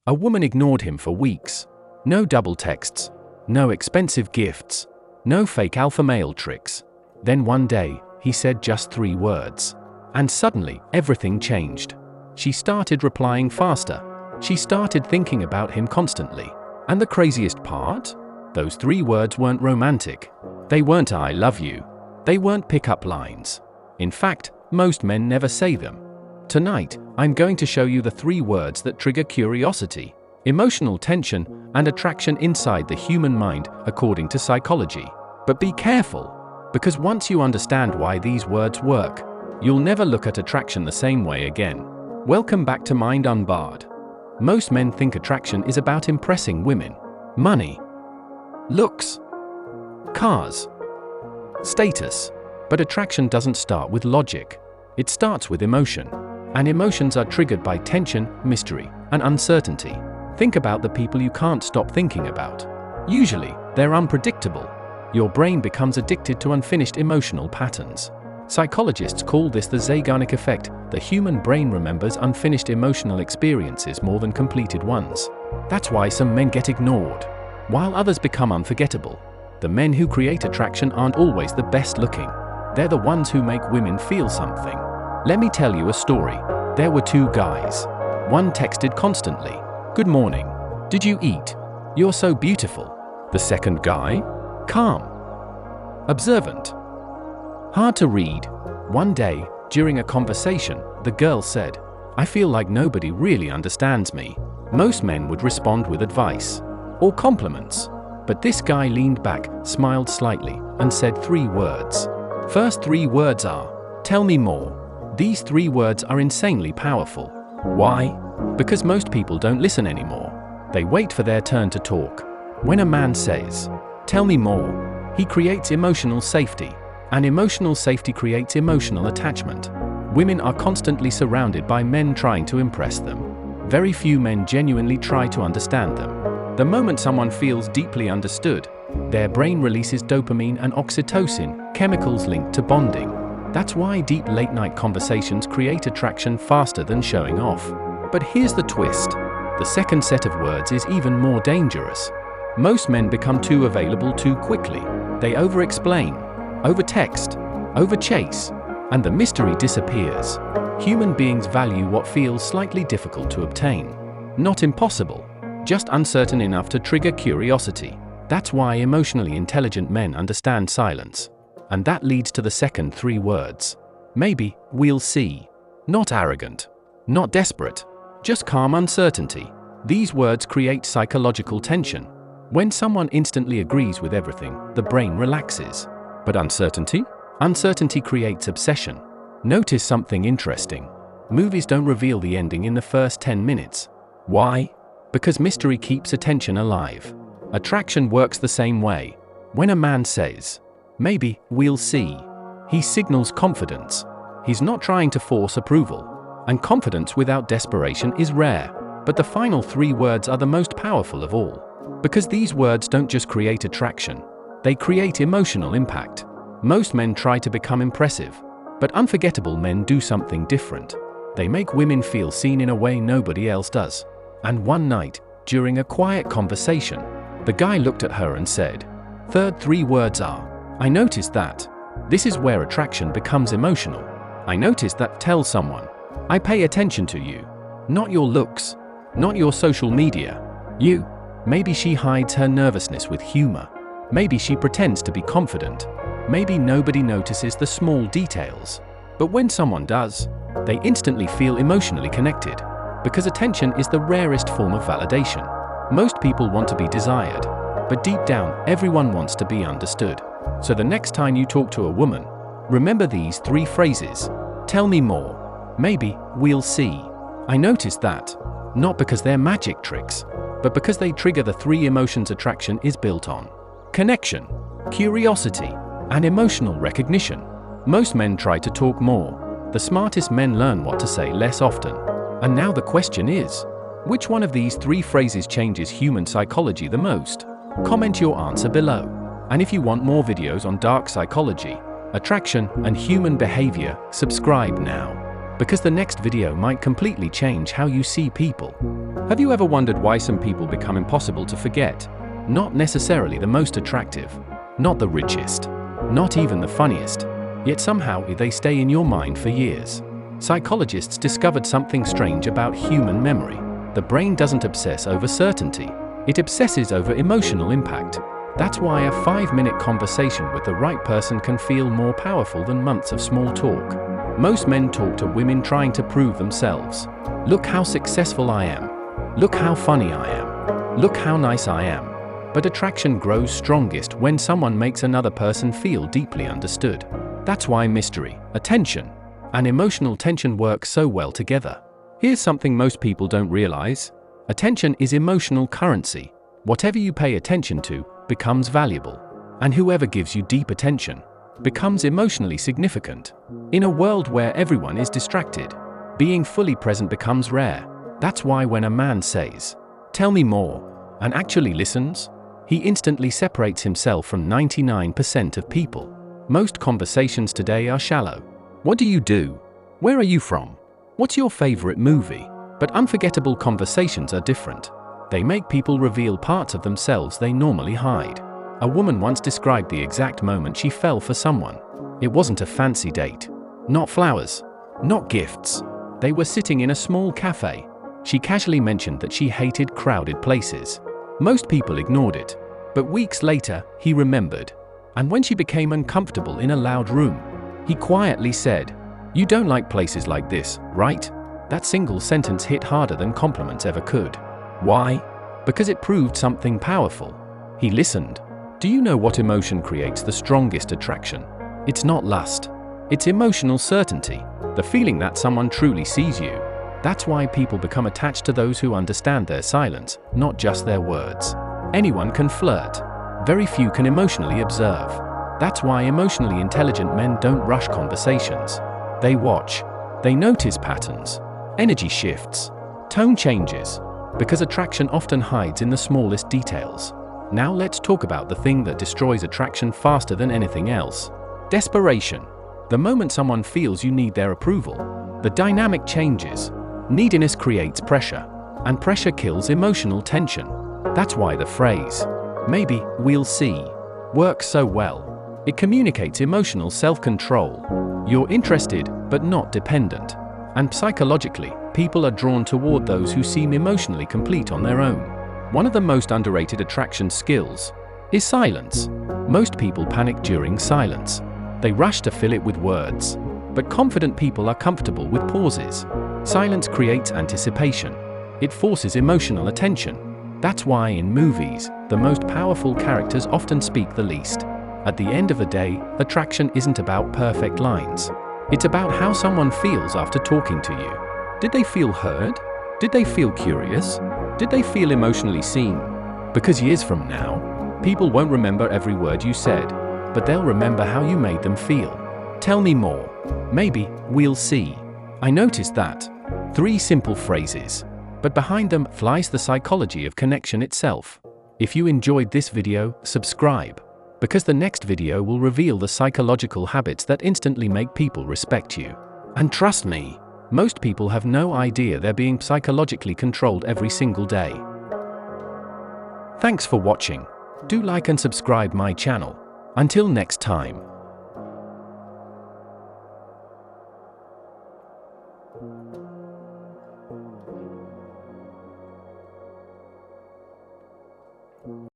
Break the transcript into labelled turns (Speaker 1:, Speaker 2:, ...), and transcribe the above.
Speaker 1: A woman ignored him for weeks. No double texts. No expensive gifts. No fake alpha male tricks. Then one day, he said just 3 words. And suddenly, everything changed. She started replying faster. She started thinking about him constantly. And the craziest part? Those 3 words weren't romantic. They weren't "I love you." They weren't pick-up lines. In fact, most men never say them. Tonight, I'm going to show you the 3 words that trigger curiosity, emotional tension, and attraction inside the human mind, according to psychology. But be careful, because once you understand why these words work, you'll never look at attraction the same way again. Welcome back to Mind Unbarred. Most men think attraction is about impressing women, money, looks, cars, status. But attraction doesn't start with logic. It starts with emotion. And emotions are triggered by tension, mystery, and uncertainty. Think about the people you can't stop thinking about. Usually, they're unpredictable. Your brain becomes addicted to unfinished emotional patterns. Psychologists call this the Zeigarnik effect. The human brain remembers unfinished emotional experiences more than completed ones. That's why some men get ignored, while others become unforgettable. The men who create attraction aren't always the best looking. They're the ones who make women feel something. Let me tell you a story. There were 2 guys. One texted constantly, "Good morning. Did you eat? You're so beautiful." The second guy? Calm. Observant. Hard to read. One day, during a conversation, the girl said, "I feel like nobody really understands me." Most men would respond with advice or compliments. But this guy leaned back, smiled slightly, and said 3 words. First 3 words are, "Tell me more." These 3 words are insanely powerful. Why? Because most people don't listen anymore. They wait for their turn to talk. When a man says, "Tell me more," he creates emotional safety. And emotional safety creates emotional attachment. Women are constantly surrounded by men trying to impress them. Very few men genuinely try to understand them. The moment someone feels deeply understood, their brain releases dopamine and oxytocin, chemicals linked to bonding. That's why deep late-night conversations create attraction faster than showing off. But here's the twist. The second set of words is even more dangerous. Most men become too available too quickly. They over-explain, over-text, over-chase, and the mystery disappears. Human beings value what feels slightly difficult to obtain. Not impossible, just uncertain enough to trigger curiosity. That's why emotionally intelligent men understand silence. And that leads to the second 3 words. Maybe, we'll see. Not arrogant. Not desperate. Just calm uncertainty. These words create psychological tension. When someone instantly agrees with everything, the brain relaxes. But uncertainty? Uncertainty creates obsession. Notice something interesting. Movies don't reveal the ending in the first 10 minutes. Why? Because mystery keeps attention alive. Attraction works the same way. When a man says, "Maybe, we'll see," he signals confidence. He's not trying to force approval. And confidence without desperation is rare. But the final 3 words are the most powerful of all. Because these words don't just create attraction. They create emotional impact. Most men try to become impressive. But unforgettable men do something different. They make women feel seen in a way nobody else does. And one night, during a quiet conversation, the guy looked at her and said, third 3 words are, "I noticed that." This is where attraction becomes emotional. I noticed that. Tell someone, "I pay attention to you." Not your looks. Not your social media. You. Maybe she hides her nervousness with humor. Maybe she pretends to be confident. Maybe nobody notices the small details. But when someone does, they instantly feel emotionally connected. Because attention is the rarest form of validation. Most people want to be desired. But deep down, everyone wants to be understood. So the next time you talk to a woman, remember these 3 phrases. Tell me more. Maybe, we'll see. I noticed that. Not because they're magic tricks, but because they trigger the 3 emotions attraction is built on: connection, curiosity, and emotional recognition. Most men try to talk more. The smartest men learn what to say less often. And now the question is, which one of these 3 phrases changes human psychology the most? Comment your answer below. And if you want more videos on dark psychology, attraction, and human behavior, subscribe now. because the next video might completely change how you see people. Have you ever wondered why some people become impossible to forget? Not necessarily the most attractive, not the richest, not even the funniest, yet somehow they stay in your mind for years. Psychologists discovered something strange about human memory. The brain doesn't obsess over certainty, it obsesses over emotional impact. That's why a 5-minute conversation with the right person can feel more powerful than months of small talk. Most men talk to women trying to prove themselves. Look how successful I am. Look how funny I am. Look how nice I am. But attraction grows strongest when someone makes another person feel deeply understood. That's why mystery, attention, and emotional tension work so well together. Here's something most people don't realize. Attention is emotional currency. Whatever you pay attention to becomes valuable, and whoever gives you deep attention becomes emotionally significant. In a world where everyone is distracted, being fully present becomes rare. That's why when a man says, "Tell me more," and actually listens, he instantly separates himself from 99% of people. Most conversations today are shallow. What do you do? Where are you from? What's your favorite movie? But unforgettable conversations are different. They make people reveal parts of themselves they normally hide. A woman once described the exact moment she fell for someone. It wasn't a fancy date. Not flowers. Not gifts. They were sitting in a small cafe. She casually mentioned that she hated crowded places. Most people ignored it. But weeks later, he remembered. And when she became uncomfortable in a loud room, he quietly said, "You don't like places like this, right?" That single sentence hit harder than compliments ever could. Why? Because it proved something powerful. He listened. Do you know what emotion creates the strongest attraction? It's not lust. It's emotional certainty, the feeling that someone truly sees you. That's why people become attached to those who understand their silence, not just their words. Anyone can flirt. Very few can emotionally observe. That's why emotionally intelligent men don't rush conversations. They watch. They notice patterns. Energy shifts. Tone changes. Because attraction often hides in the smallest details. Now let's talk about the thing that destroys attraction faster than anything else. Desperation. The moment someone feels you need their approval, the dynamic changes. Neediness creates pressure, and pressure kills emotional tension. That's why the phrase, "Maybe, we'll see," works so well. It communicates emotional self-control. You're interested, but not dependent. And psychologically, people are drawn toward those who seem emotionally complete on their own. One of the most underrated attraction skills is silence. Most people panic during silence. They rush to fill it with words. But confident people are comfortable with pauses. Silence creates anticipation. It forces emotional attention. That's why in movies, the most powerful characters often speak the least. At the end of the day, attraction isn't about perfect lines. It's about how someone feels after talking to you. Did they feel heard? Did they feel curious? Did they feel emotionally seen? Because years from now, people won't remember every word you said, but they'll remember how you made them feel. Tell me more. Maybe, we'll see. I noticed that. 3 simple phrases. But behind them lies the psychology of connection itself. If you enjoyed this video, subscribe. Because the next video will reveal the psychological habits that instantly make people respect you. And trust me, most people have no idea they're being psychologically controlled every single day. Thanks for watching. Do like and subscribe my channel. Until next time.